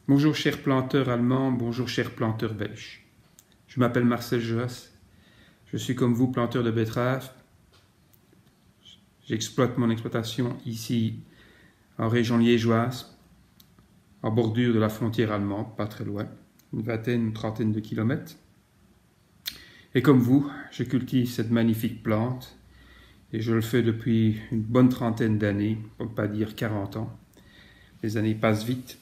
Bonjour chers planteurs allemands, bonjour chers planteurs belges. Je m'appelle Marcel Joas, je suis comme vous planteur de betteraves. J'exploite mon exploitation ici en région liégeoise, en bordure de la frontière allemande, pas très loin, une trentaine de kilomètres. Et comme vous, je cultive cette magnifique plante et je le fais depuis une bonne trentaine d'années, pour ne pas dire 40 ans. Les années passent vite.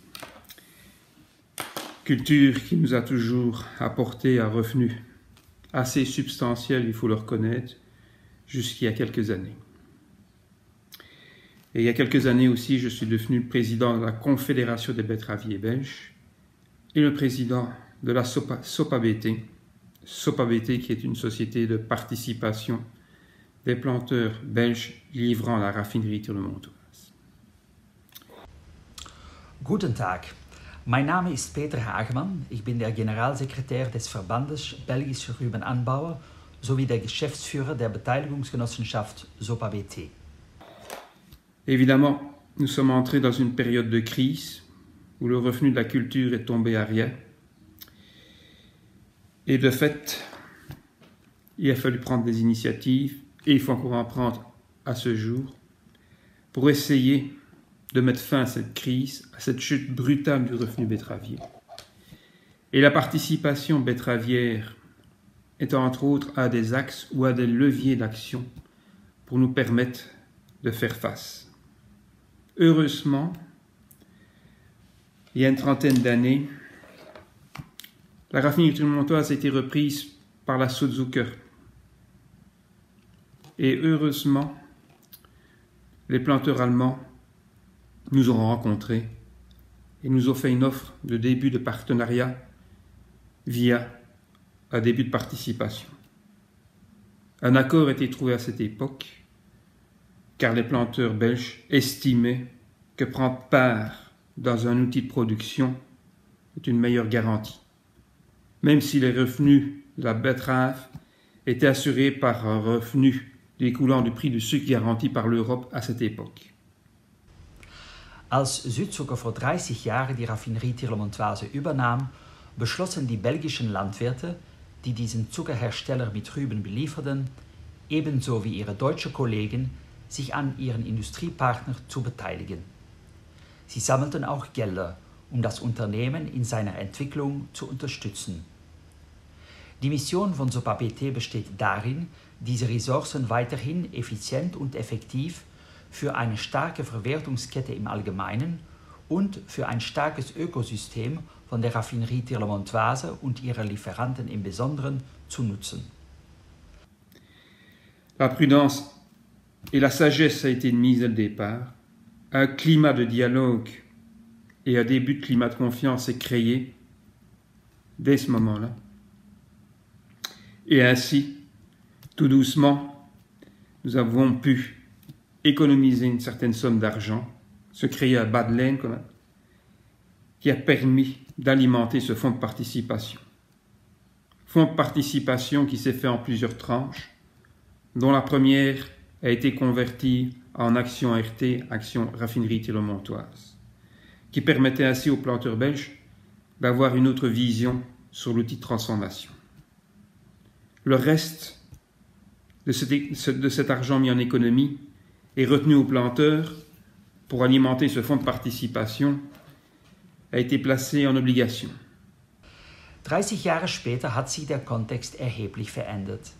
Culture qui nous a toujours apporté un revenu assez substantiel, il faut le reconnaître, jusqu'il y a quelques années. Et il y a quelques années aussi, je suis devenu le président de la Confédération des betteraviers belges et le président de la SOPABT, SOPABT qui est une société de participation des planteurs belges livrant à la raffinerie Tirlemontoise. Guten Tag, mein Name ist Peter Hagemann, ich bin der Generalsekretär des Verbandes Belgischer Rübenanbauer sowie der Geschäftsführer der Beteiligungsgenossenschaft SOPABT. Évidemment, nous sommes entrés dans une période de crise où le revenu de la culture est tombé à rien. Et de fait, il a fallu prendre des initiatives, et il faut encore en prendre à ce jour, pour essayer de mettre fin à cette crise, à cette chute brutale du revenu betteravier. Et la participation betteravière est entre autres un des axes ou un des leviers d'action pour nous permettre de faire face. Heureusement, il y a une trentaine d'années, la raffinerie Tirlemontoise a été reprise par la Südzucker. Et heureusement, les planteurs allemands nous ont rencontrés et nous ont fait une offre de début de partenariat via un début de participation. Un accord a été trouvé à cette époque car les planteurs belges estimaient que prendre part dans un outil de production est une meilleure garantie, même si les revenus de la betterave étaient assurés par un revenu découlant du prix du sucre garanti par l'Europe à cette époque. Als Südzucker vor 30 Jahren die Raffinerie Tirlemontoise übernahm, beschlossen die belgischen Landwirte, die diesen Zuckerhersteller mit Rüben belieferten, ebenso wie ihre deutschen Kollegen, sich an ihren Industriepartner zu beteiligen. Sie sammelten auch Gelder, um das Unternehmen in seiner Entwicklung zu unterstützen. Die Mission von SOPABT besteht darin, diese Ressourcen weiterhin effizient und effektiv für eine starke Verwertungskette im Allgemeinen und für ein starkes Ökosystem von der Raffinerie Tirlemontoise und ihrer Lieferanten im Besonderen zu nutzen. La prudence et la sagesse a été mise dès le départ. Un climat de dialogue et un début de climat de confiance est créé dès ce moment-là. Et ainsi, tout doucement, nous avons pu économiser une certaine somme d'argent, se créer un bas de laine qui a permis d'alimenter ce fonds de participation. Fonds de participation qui s'est fait en plusieurs tranches, dont la première a été convertie en action RT, action raffinerie Tirlemontoise, qui permettait ainsi aux planteurs belges d'avoir une autre vision sur l'outil de transformation. Le reste de cet argent mis en économie est retenu aux planteurs pour alimenter ce fonds de participation, a été placé en obligation. 30 Jahre später hat sich der Kontext erheblich verändert.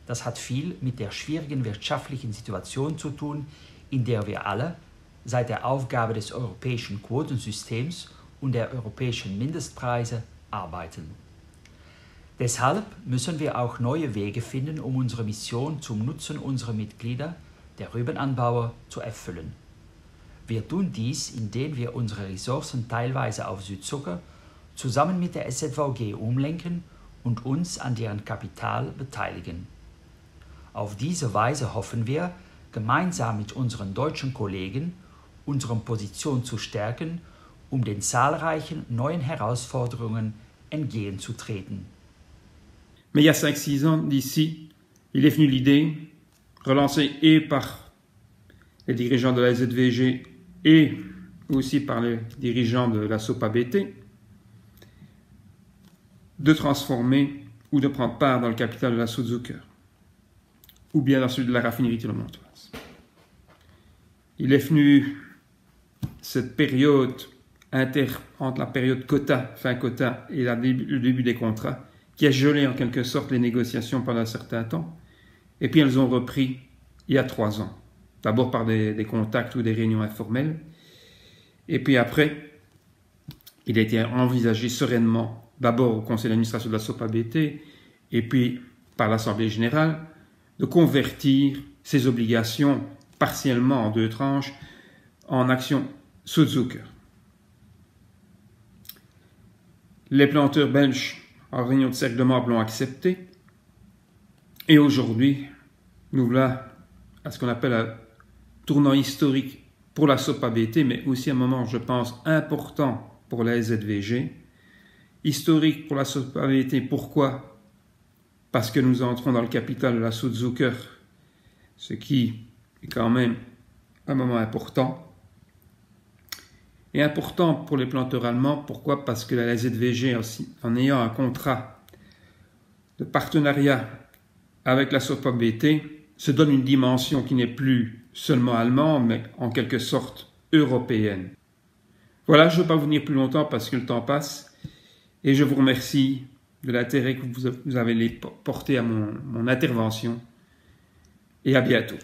Das hat viel mit der schwierigen wirtschaftlichen Situation zu tun, in der wir alle seit der Aufgabe des europäischen Quotensystems und der europäischen Mindestpreise arbeiten. Deshalb müssen wir auch neue Wege finden, um unsere Mission zum Nutzen unserer Mitglieder, der Rübenanbauer, zu erfüllen. Wir tun dies, indem wir unsere Ressourcen teilweise auf Südzucker zusammen mit der SZVG umlenken und uns an deren Kapital beteiligen. Auf diese Weise hoffen wir, gemeinsam mit unseren deutschen Kollegen unsere Position zu stärken, um den zahlreichen neuen Herausforderungen entgegenzutreten. Mais il y a 5-6 ans d'ici, il est venu l'idée, relancée et par les dirigeants de la SZVG et aussi par les dirigeants de la SOPABT, de transformer ou de prendre part dans le capital de la Südzucker, ou bien dans celui de la raffinerie Montoise. Il est venu cette période entre la période quota, fin quota, et le début des contrats, qui a gelé en quelque sorte les négociations pendant un certain temps, et puis elles ont repris il y a 3 ans. D'abord par des contacts ou des réunions informelles, et puis après, il a été envisagé sereinement, d'abord au conseil d'administration de la SOPABT, et puis par l'Assemblée générale, de convertir ces obligations partiellement en 2 tranches en actions Südzucker. Les planteurs belges, en réunion de cercle de membres, l'ont accepté, et aujourd'hui, nous voilà à ce qu'on appelle un tournant historique pour la SOPABT, mais aussi un moment, je pense, important pour la SZVG. Historique pour la SOPABT, pourquoi? Parce que nous entrons dans le capital de la Südzucker, ce qui est quand même un moment important. Et important pour les planteurs allemands, pourquoi? Parce que la SZVG, en ayant un contrat de partenariat avec la SOPABT, se donne une dimension qui n'est plus seulement allemande, mais en quelque sorte européenne. Voilà, je ne vais pas vous tenir plus longtemps parce que le temps passe, et je vous remercie de l'intérêt que vous avez porté à mon intervention, et à bientôt.